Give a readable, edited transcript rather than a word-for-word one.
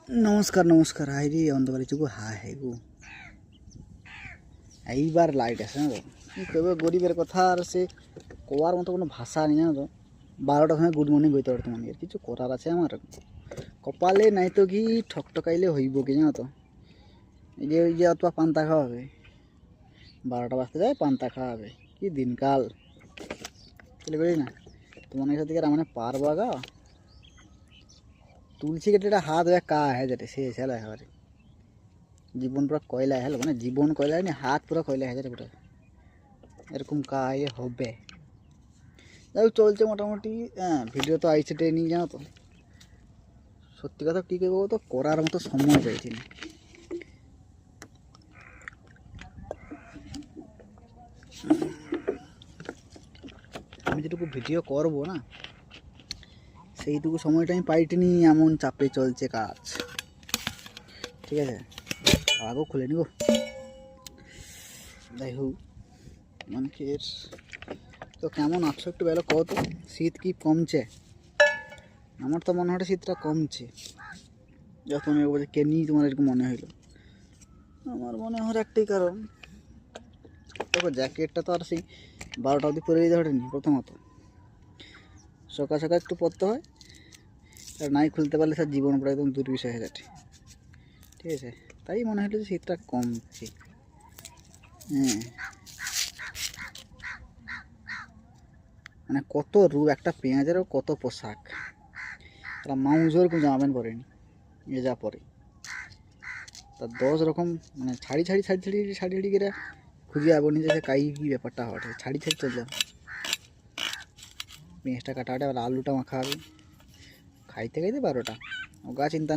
नमस्कार नमस्कार हाय रे অন্ধকারে চুকু হাই হাই গো এইবার লাইট আছে না তো কি কইবে গরিবের কথা আর সে কোয়ার মতো কোনো ভাষা নেই না তো 12টার সময় গুড মর্নিং কইতে পারতো মানে কিছু করার আছে আমার কপালে নাই তো কি ঠকঠকাইলে হইব কি জানো তো এই যে অথবা পান্তা খাওয়া হবে 12টা বাজতে যায় পান্তা খাওয়া হবে কি দিনকাল চলে গেলি না তোমার সাথে আর মানে পারবা গা তুলসী কেটে হাত হয়ে কা হ্যাঁ যেটা সে খেলা একেবারে জীবন পুরো কয়লা হলো মানে জীবন কয়লা না হাত পুরো কয়লা হয়ে যাবে পুরো এরকম কাজ হবে যাই চলছে মোটামুটি। হ্যাঁ ভিডিও তো আইছে ট্রেনিং জানো তো সত্যি কথা কী করবো তো করার মতো সময় পাইছি না। আমি যেটুকু ভিডিও করবো না সেইটুকু সময়টা আমি পাইটিনি, এমন চাপে চলছে কাজ। ঠিক আছে আগেও খুলে নিব। যাই হোক মানুষের তো কেমন আছো একটু বেলা কত শীত কি কমছে? আমার তো মনে হয় শীতটা কমছে। যখন বলছে কে নিয়ে তোমার এরকম মনে হইলো, আমার মনে হওয়ার একটাই কারণ দেখো জ্যাকেটটা তো আর সেই 12টা অবধি পরে দিতে পারেনি। প্রথমত সকাল সকাল একটু পরতে হয়, আর নাই খুলতে পারলে স্যার জীবন পুরো একদম দুর্বিষহ হয়ে যাচ্ছে। ঠিক আছে তাই মনে হলো যে শীতটা কমছে। হ্যাঁ মানে কত রূপ একটা পেঁয়াজেরও কত পোশাক, তারা মাউজও এরকম জামা প্যান্ট পরেনি এ যা পরে তার 10 রকম মানে ছাড়ি ছাড়ি ছাড়ি ছাড়ি ছাড়ি ছাড়ি করে খুঁজে আবার নিজে কাই কী ব্যাপারটা হওয়াটা ছাড়ি ছাড়ি চলে যাবে। পেঁয়াজটা কাটা হবে আর আলুটা মাখা হবে, খাইতে খাইতে 12টা ও গা চিন্তা নেই।